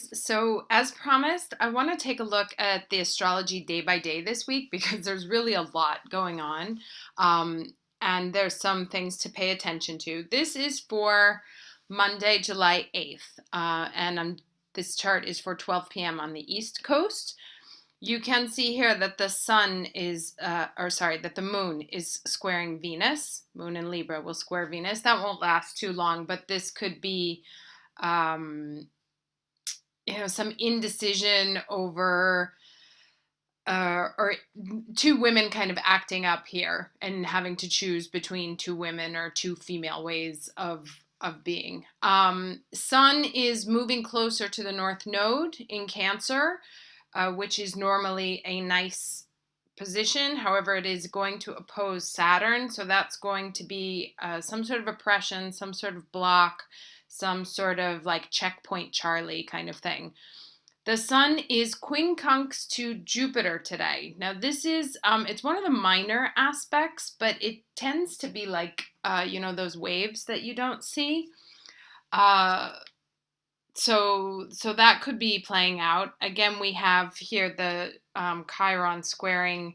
guys. So, as promised, I want to take a look at the astrology day by day this week because there's really a lot going on. Um, and there's some things to pay attention to. This is for Monday, July 8th. This chart is for 12 p.m. on the East Coast. You can see here that the that the moon is squaring Venus. Moon in Libra will square Venus. That won't last too long, but this could be um, some indecision over or two women kind of acting up here and having to choose between two women or two female ways of being. Sun is moving closer to the North Node in Cancer, which is normally a nice position. However, it is going to oppose Saturn, so that's going to be some sort of oppression, some sort of block, some sort of like checkpoint Charlie kind of thing. The sun is quincunx to Jupiter today. Now, this is, it's one of the minor aspects, but it tends to be like, those waves that you don't see. So that could be playing out. Again, we have here the Chiron squaring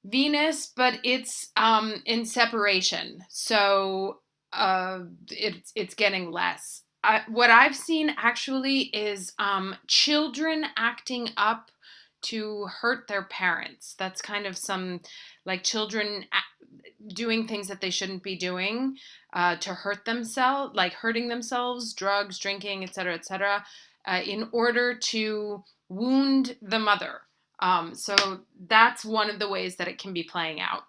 Venus, but it's in separation. So it's getting less. What I've seen actually is children acting up to hurt their parents. That's kind of some like children doing things that they shouldn't be doing to hurt themselves, like hurting themselves, drugs, drinking, etc., in order to wound the mother. So that's one of the ways that it can be playing out.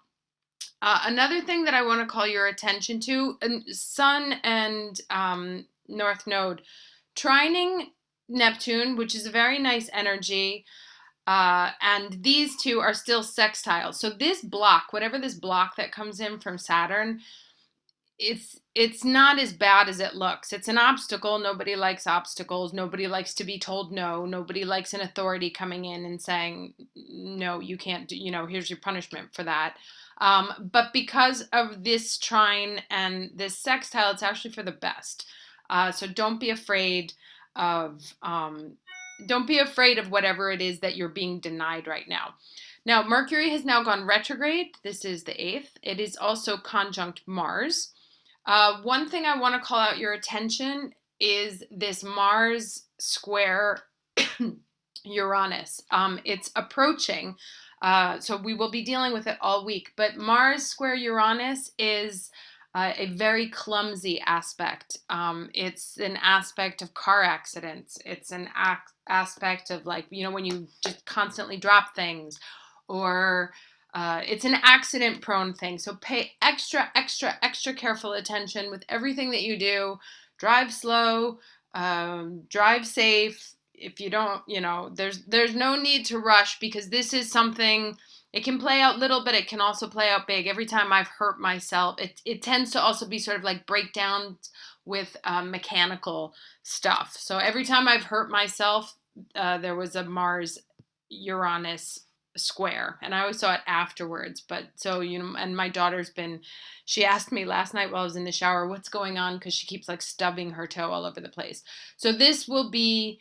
Another thing that I want to call your attention to, Sun and North Node trining Neptune, which is a very nice energy. And these two are still sextiles. So this block, whatever this block that comes in from Saturn, it's not as bad as it looks. It's an obstacle. Nobody likes obstacles. Nobody likes to be told no. Nobody likes an authority coming in and saying, no, you can't do, here's your punishment for that. But because of this trine and this sextile, it's actually for the best. So don't be afraid of whatever it is that you're being denied right now. Now, Mercury has now gone retrograde. This is the 8th. It is also conjunct Mars. One thing I want to call out your attention is this Mars square Uranus. It's approaching, so we will be dealing with it all week. But Mars square Uranus is a very clumsy aspect. It's an aspect of car accidents. It's an aspect of when you just constantly drop things, or it's an accident-prone thing. So pay extra careful attention with everything that you do. Drive slow, drive safe. If you don't, there's no need to rush, because this is something, it can play out little, but it can also play out big. Every time I've hurt myself, it tends to also be sort of like breakdowns with mechanical stuff. So every time I've hurt myself, there was a Mars Uranus square, and I always saw it afterwards. But so, and my daughter's she asked me last night while I was in the shower, what's going on, because she keeps like stubbing her toe all over the place. So this will be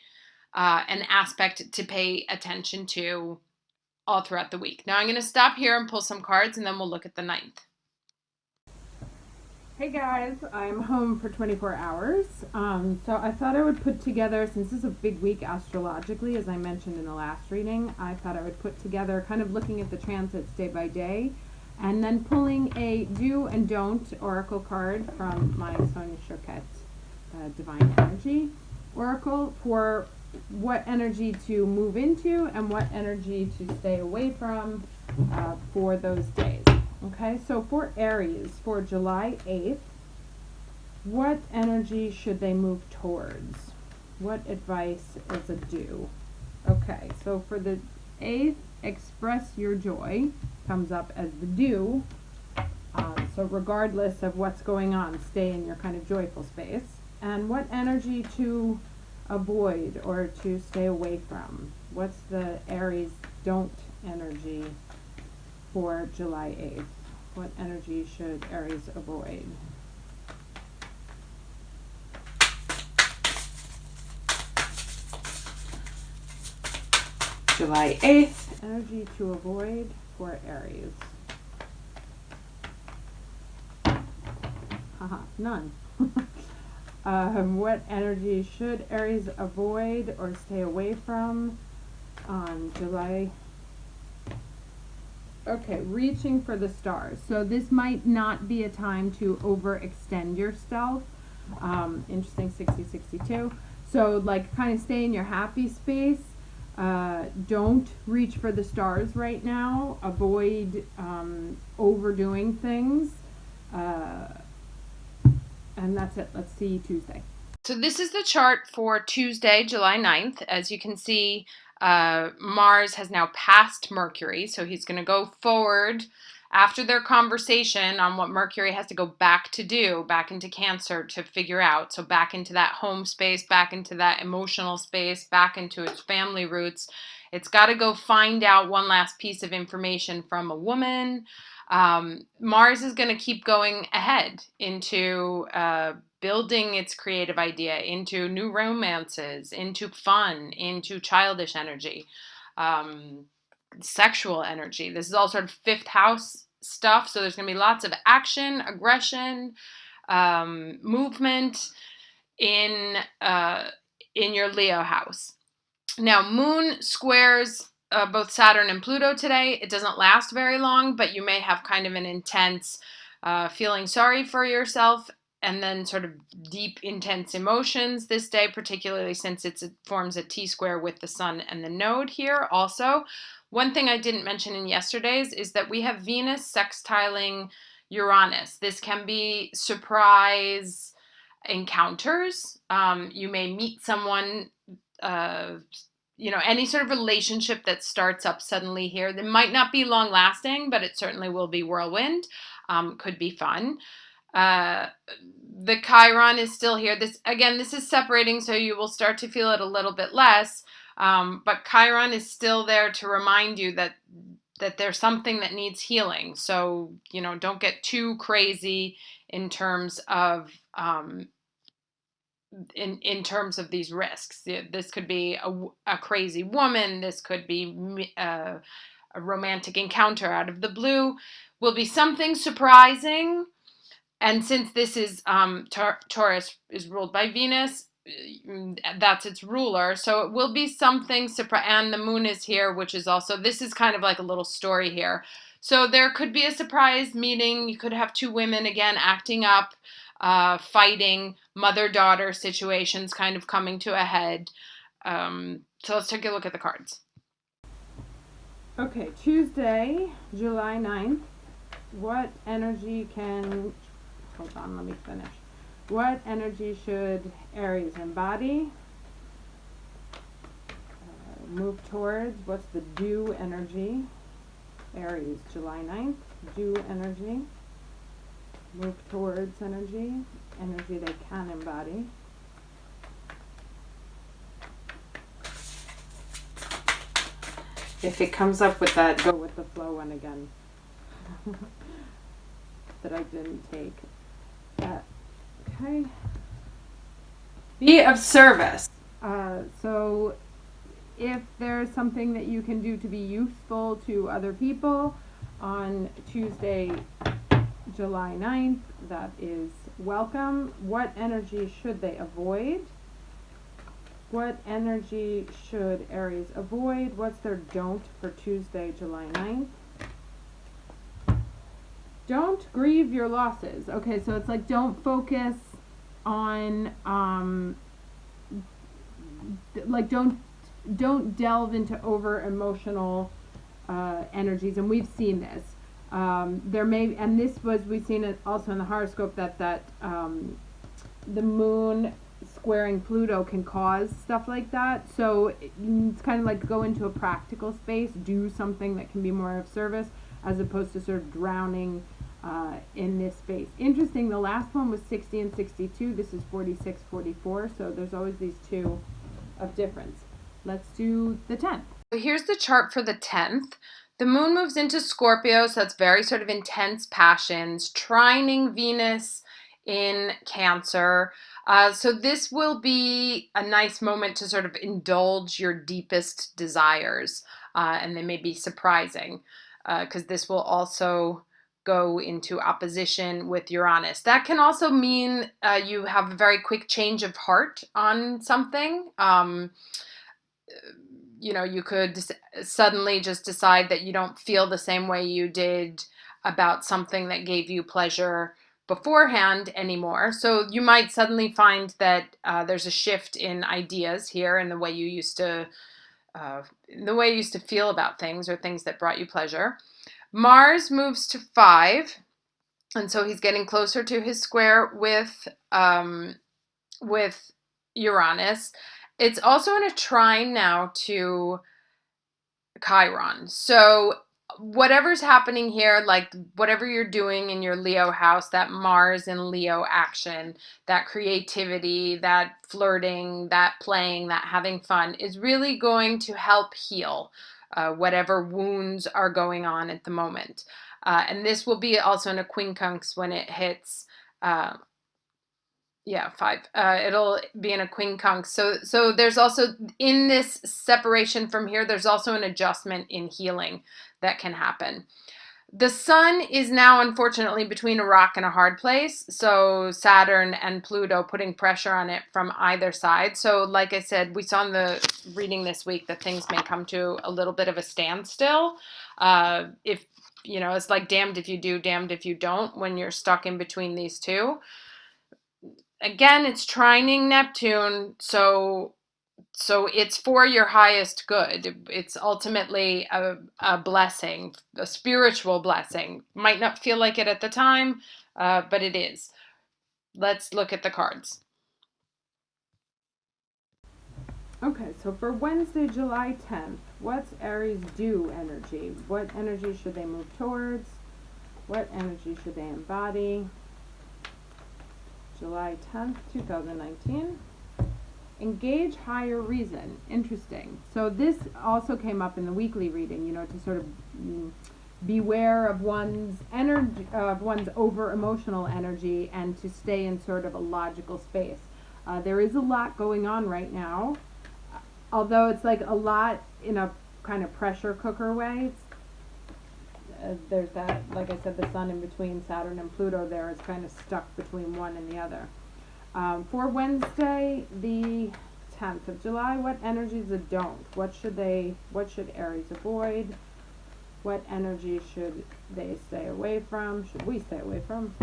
an aspect to pay attention to all throughout the week. Now I'm going to stop here and pull some cards, and then we'll look at the 9th. Hey guys, I'm home for 24 hours. So I thought I would put together, since this is a big week astrologically, as I mentioned in the last reading, I thought I would put together kind of looking at the transits day by day, and then pulling a do and don't oracle card from my Sonia Choquette Divine Energy Oracle for what energy to move into and what energy to stay away from for those days. Okay, so for Aries, for July 8th, what energy should they move towards? What advice is a do? Okay, so for the 8th, express your joy comes up as the do. So regardless of what's going on, stay in your kind of joyful space. And what energy to avoid or to stay away from? What's the Aries don't energy for July 8th? What energy should Aries avoid? July 8th, energy to avoid for Aries. Haha, none. What energy should Aries avoid or stay away from on July? Okay, reaching for the stars. So this might not be a time to overextend yourself. Interesting, 60-62. So like kind of stay in your happy space. Don't reach for the stars right now. Avoid overdoing things. And that's it. Let's see Tuesday. So this is the chart for Tuesday, July 9th. As you can see, Mars has now passed Mercury, so he's going to go forward after their conversation on what Mercury has to go back to do, back into Cancer to figure out. So back into that home space, back into that emotional space, back into its family roots. It's got to go find out one last piece of information from a woman. Mars is going to keep going ahead into building its creative idea, into new romances, into fun, into childish energy, sexual energy. This is all sort of fifth house stuff. So there's going to be lots of action, aggression, movement in your Leo house. Now, Moon squares both Saturn and Pluto today. It doesn't last very long, but you may have kind of an intense feeling sorry for yourself and then sort of deep, intense emotions this day, particularly since it forms a T-square with the Sun and the Node here also. One thing I didn't mention in yesterday's is that we have Venus sextiling Uranus. This can be surprise encounters. You may meet someone any sort of relationship that starts up suddenly here. That might not be long lasting, but it certainly will be whirlwind. Could be fun. The Chiron is still here. This is separating, so you will start to feel it a little bit less. But Chiron is still there to remind you that there's something that needs healing. So, don't get too crazy in terms of in terms of these risks. This could be a crazy woman. This could be a romantic encounter out of the blue. Will be something surprising. And since this is Taurus is ruled by Venus, that's its ruler. So it will be something surprise. And the moon is here, which is also, this is kind of like a little story here. So there could be a surprise meeting. You could have two women again acting up, fighting, mother-daughter situations kind of coming to a head. So let's take a look at the cards. Okay, Tuesday, July 9th. What energy can... Hold on, let me finish. What energy should Aries embody? Move towards. What's the do energy? Aries, July 9th. Do energy. Move towards energy. Energy they can embody. If it comes up with that, go with the flow one again. That I didn't take. Okay. Be of service. So if there's something that you can do to be useful to other people on Tuesday, July 9th, that is welcome. What energy should they avoid? What energy should Aries avoid? What's their don't for Tuesday, July 9th? Don't grieve your losses. Okay, so it's like don't focus on don't delve into over emotional energies, and we've seen this. There may, and this was, we've seen it also in the horoscope that the moon squaring Pluto can cause stuff like that. So it's kind of like go into a practical space, do something that can be more of service, as opposed to sort of drowning in this space. Interesting, the last one was 60 and 62. This is 46, 44. So there's always these two of difference. Let's do the 10th. So here's the chart for the 10th. The moon moves into Scorpio, so that's very sort of intense passions, trining Venus in Cancer. So this will be a nice moment to sort of indulge your deepest desires, and they may be surprising because this will also go into opposition with Uranus. That can also mean you have a very quick change of heart on something. You could suddenly just decide that you don't feel the same way you did about something that gave you pleasure beforehand anymore. So you might suddenly find that there's a shift in ideas here in the way you used to feel about things or things that brought you pleasure. Mars moves to 5, and so he's getting closer to his square with Uranus. It's also in a trine now to Chiron. So whatever's happening here, like whatever you're doing in your Leo house, that Mars in Leo action, that creativity, that flirting, that playing, that having fun is really going to help heal whatever wounds are going on at the moment. And this will be also in a quincunx when it hits. Yeah, 5. It'll be in a quincunx. So there's also in this separation from here, there's also an adjustment in healing that can happen. The sun is now unfortunately between a rock and a hard place. So Saturn and Pluto putting pressure on it from either side. So like I said, we saw in the reading this week that things may come to a little bit of a standstill. If it's like damned if you do, damned if you don't when you're stuck in between these two. Again, it's trining Neptune, so it's for your highest good. It's ultimately a blessing, a spiritual blessing. Might not feel like it at the time, but it is. Let's look at the cards. Okay, so for Wednesday, July 10th, what's Aries do energy? What energy should they move towards? What energy should they embody? July 10th, 2019. Engage higher reason. Interesting. So this also came up in the weekly reading, to sort of beware of one's energy, of one's over emotional energy, and to stay in sort of a logical space. There is a lot going on right now, although it's like a lot in a kind of pressure cooker way. There's that, like I said, the sun in between Saturn and Pluto there is kind of stuck between one and the other. For Wednesday, the 10th of July, what energies don't? What should Aries avoid? What energy should they stay away from? Should we stay away from?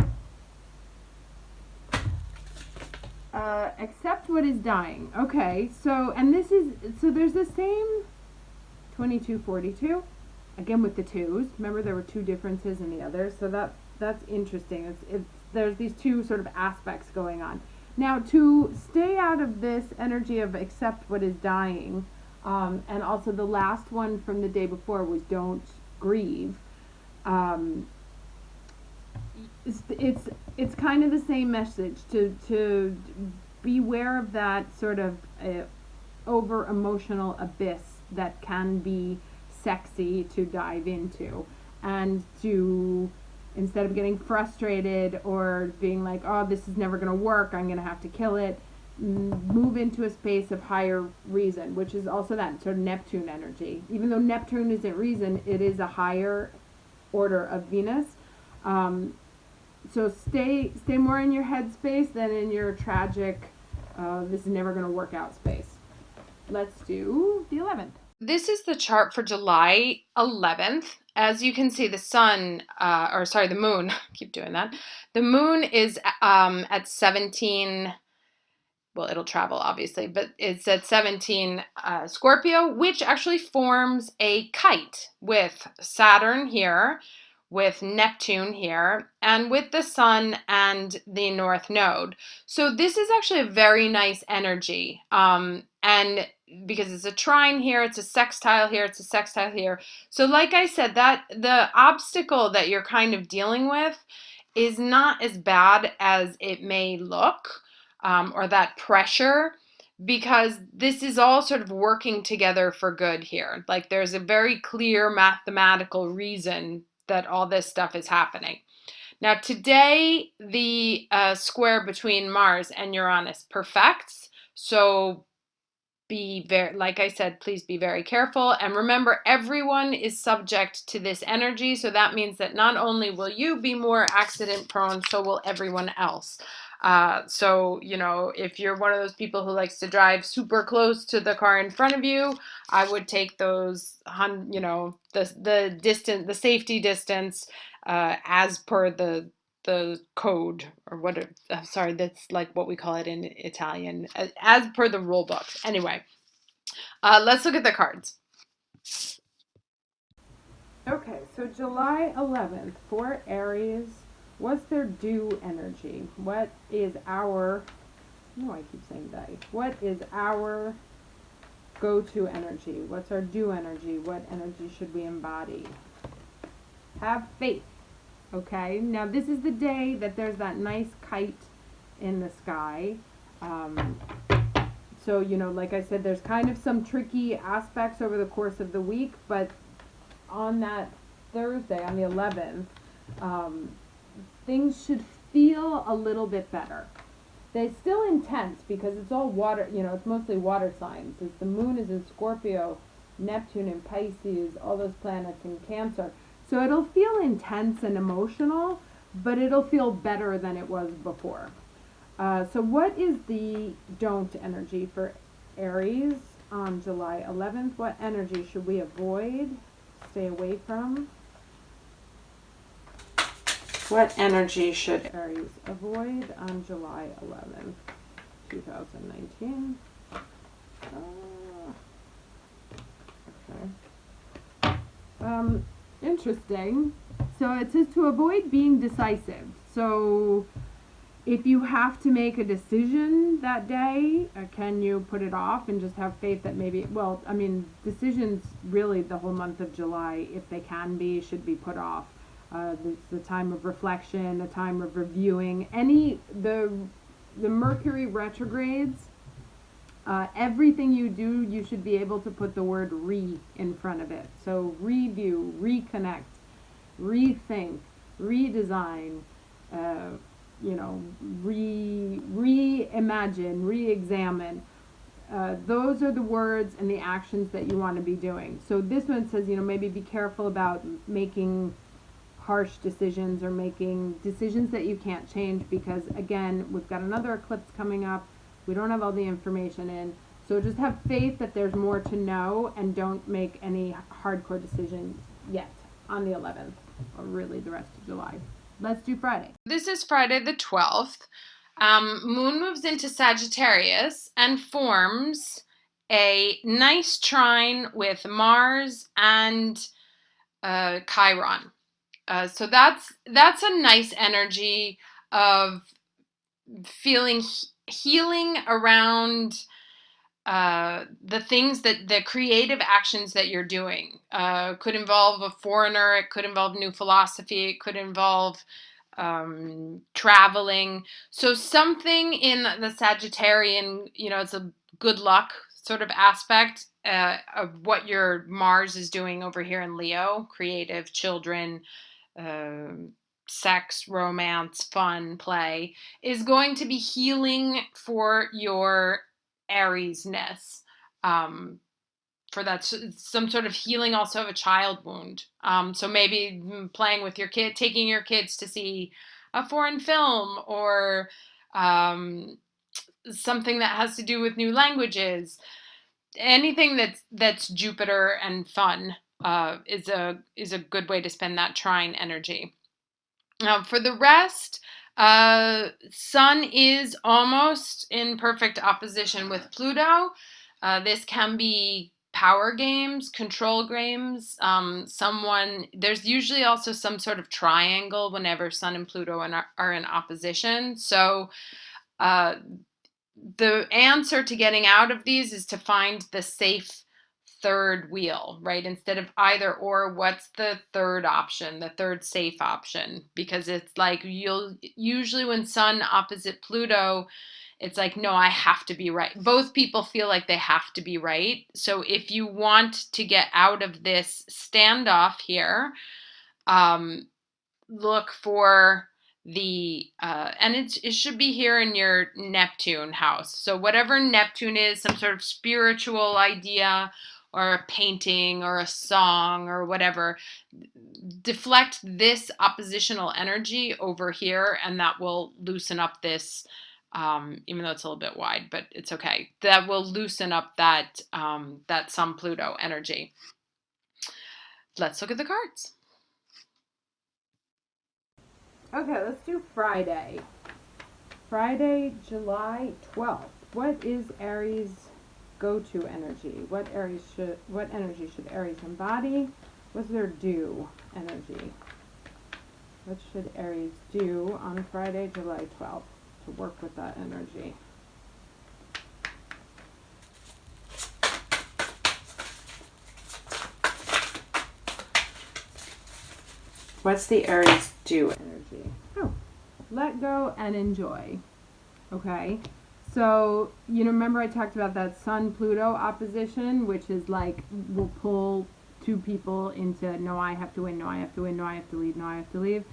Accept what is dying. Okay, so there's the same 2242. Again with the twos. Remember there were two differences in the others, so that's interesting. There's these two sort of aspects going on. Now to stay out of this energy of accept what is dying, and also the last one from the day before was don't grieve. It's kind of the same message to beware of that sort of over emotional abyss that can be sexy to dive into, and to, instead of getting frustrated or being like, oh, this is never going to work, I'm going to have to kill it, move into a space of higher reason, which is also that sort of Neptune energy. Even though Neptune isn't reason, it is a higher order of Venus. So stay more in your head space than in your tragic, this is never going to work out space. Let's do the 11th. This is the chart for July 11th. As you can see, the moon, keep doing that. The moon is at 17, well, it'll travel obviously, but it's at 17 Scorpio, which actually forms a kite with Saturn here, with Neptune here, and with the sun and the North Node. So this is actually a very nice energy. And because it's a trine here, it's a sextile here, it's a sextile here. So like I said, that the obstacle that you're kind of dealing with is not as bad as it may look, or that pressure, because this is all sort of working together for good here. Like there's a very clear mathematical reason that all this stuff is happening. Now, today, the square between Mars and Uranus perfects. So be very, like I said, please be very careful. And remember, everyone is subject to this energy. So that means that not only will you be more accident prone, so will everyone else. So, if you're one of those people who likes to drive super close to the car in front of you, I would take those, the distance, the safety distance, as per the code, or what, sorry, that's like what we call it in Italian, as per the rule book. Anyway, let's look at the cards. Okay, so July 11th for Aries, what's their due energy? What is our, no, I keep saying they. What is our go-to energy? What's our due energy? What energy should we embody? Have faith. Okay, now this is the day that there's that nice kite in the sky. So, like I said, there's kind of some tricky aspects over the course of the week, but on that Thursday, on the 11th, things should feel a little bit better. They're still intense because it's all water, it's mostly water signs. As the moon is in Scorpio, Neptune in Pisces, all those planets in Cancer. So it'll feel intense and emotional, but it'll feel better than it was before. So what is the don't energy for Aries on July 11th? What energy should we avoid, stay away from? What energy should Aries avoid on July 11th, 2019? Okay. Interesting. So it says to avoid being decisive. So if you have to make a decision that day, can you put it off and just have faith that maybe, decisions really the whole month of July, if they can be, should be put off. It's a time of reflection, a time of reviewing. The Mercury retrogrades, everything you do, you should be able to put the word re in front of it. So review, reconnect, rethink, redesign, reimagine, re-examine. Those are the words and the actions that you want to be doing. So this one says, maybe be careful about making harsh decisions or making decisions that you can't change, because again, we've got another eclipse coming up. We don't have all the information in. So just have faith that there's more to know, and don't make any hardcore decisions yet on the 11th, or really the rest of July. Let's do Friday. This is Friday the 12th. Moon moves into Sagittarius and forms a nice trine with Mars and Chiron. So that's a nice energy of feeling healing around the things, that the creative actions that you're doing. Could involve a foreigner, it could involve new philosophy, it could involve traveling. So something in the Sagittarian, it's a good luck sort of aspect of what your Mars is doing over here in Leo: creative, children, uh, sex, romance, fun, play, is going to be healing for your Aries-ness. For that, some sort of healing also of a child wound. So maybe playing with your kid, taking your kids to see a foreign film, or something that has to do with new languages. Anything that's Jupiter and fun is a good way to spend that trine energy. For the rest, Sun is almost in perfect opposition with Pluto. This can be power games, control games. There's usually also some sort of triangle whenever Sun and Pluto are in opposition. So uh, the answer to getting out of these is to find the safe third wheel, right? Instead of either or, what's the third option, the third safe option? Because it's like, you'll usually, when Sun opposite Pluto, it's like, no, I have to be right. Both people feel like they have to be right. So if you want to get out of this standoff here, look for and it should be here in your Neptune house. So whatever Neptune is, some sort of spiritual idea or a painting or a song or whatever, deflect this oppositional energy over here, and that will loosen up this, even though it's a little bit wide, but it's okay. That will loosen up that Sun Pluto energy. Let's look at the cards. Okay, let's do Friday. Friday, July 12th. What is Aries' go-to energy? What energy should Aries embody? What's their do energy? What should Aries do on Friday, July 12th to work with that energy? What's the Aries do energy? Oh, let go and enjoy. Okay. So, remember I talked about that Sun-Pluto opposition, which is like, will pull two people into, no, I have to win, no, I have to win, no, I have to leave, no, I have to leave.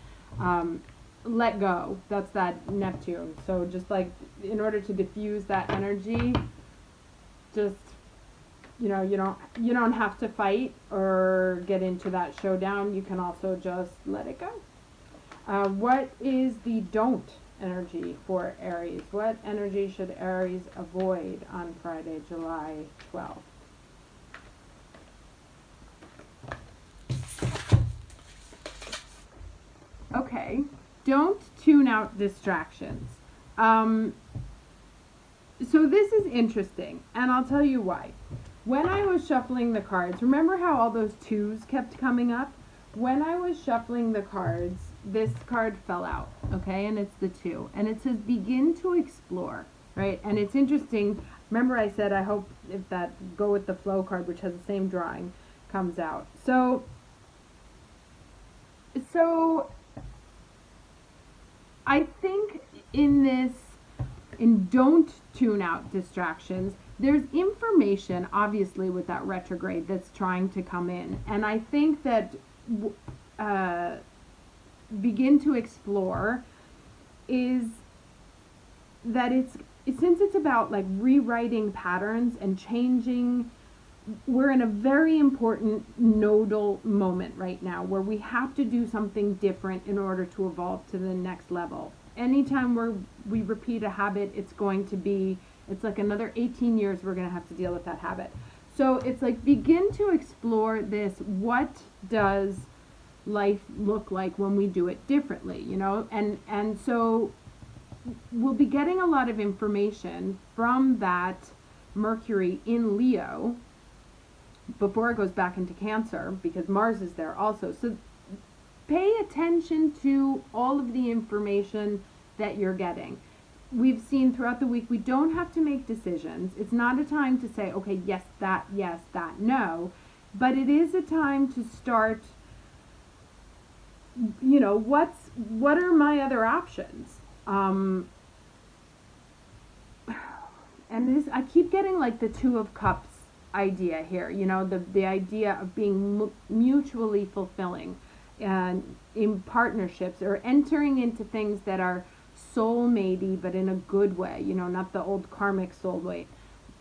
Let go. That's that Neptune. So just like, in order to diffuse that energy, just, you don't have to fight or get into that showdown. You can also just let it go. What is the don't energy for Aries? What energy should Aries avoid on Friday, July 12th? Okay, don't tune out distractions. So this is interesting, and I'll tell you why. When I was shuffling the cards, remember how all those twos kept coming up? When I was shuffling the cards, this card fell out, okay, and it's the 2, and it says begin to explore, right? And it's interesting. Remember I said I hope if that go with the flow card, which has the same drawing, comes out. So I think in don't tune out distractions, there's information obviously with that retrograde that's trying to come in, and I think that begin to explore is that since it's about like rewriting patterns and changing, we're in a very important nodal moment right now where we have to do something different in order to evolve to the next level. Anytime we repeat a habit, it's like another 18 years we're going to have to deal with that habit. So it's like begin to explore this. What does life look like when we do it differently, and so we'll be getting a lot of information from that Mercury in Leo before it goes back into Cancer, because Mars is there also. So pay attention to all of the information that you're getting. We've seen throughout the week we don't have to make decisions. It's not a time to say, okay, yes, that, no, but it is a time to start, what are my other options? And I keep getting like the 2 of Cups idea here, the idea of being mutually fulfilling and in partnerships or entering into things that are soulmatey, but in a good way, not the old karmic soul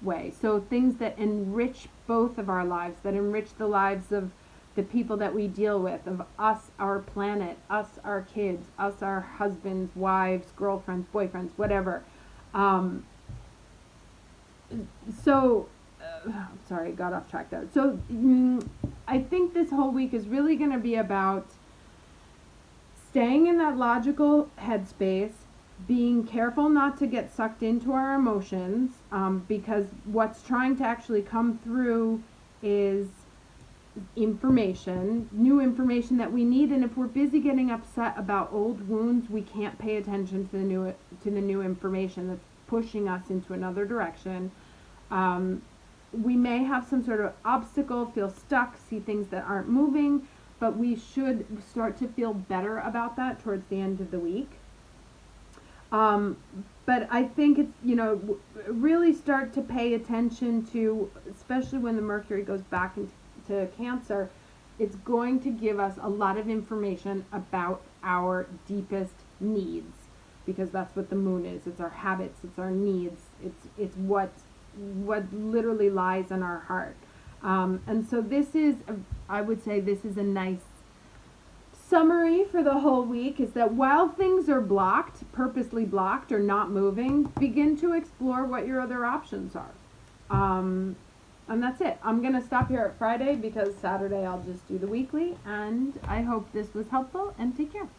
way. So things that enrich both of our lives, that enrich the lives of the people that we deal with, of us, our planet, us, our kids, us, our husbands, wives, girlfriends, boyfriends, whatever. Sorry, got off track there. So I think this whole week is really going to be about staying in that logical headspace, being careful not to get sucked into our emotions, because what's trying to actually come through is information, new information that we need, and if we're busy getting upset about old wounds, we can't pay attention to the new information that's pushing us into another direction. We may have some sort of obstacle, feel stuck, see things that aren't moving, but we should start to feel better about that towards the end of the week. But I think it's, really start to pay attention to, especially when the Mercury goes back into Cancer, it's going to give us a lot of information about our deepest needs, because that's what the moon is. It's our habits, it's our needs, it's what literally lies in our heart. And so this is, I would say this is a nice summary for the whole week, is that while things are blocked, purposely blocked or not moving, begin to explore what your other options are. And that's it. I'm going to stop here at Friday because Saturday I'll just do the weekly, and I hope this was helpful, and take care.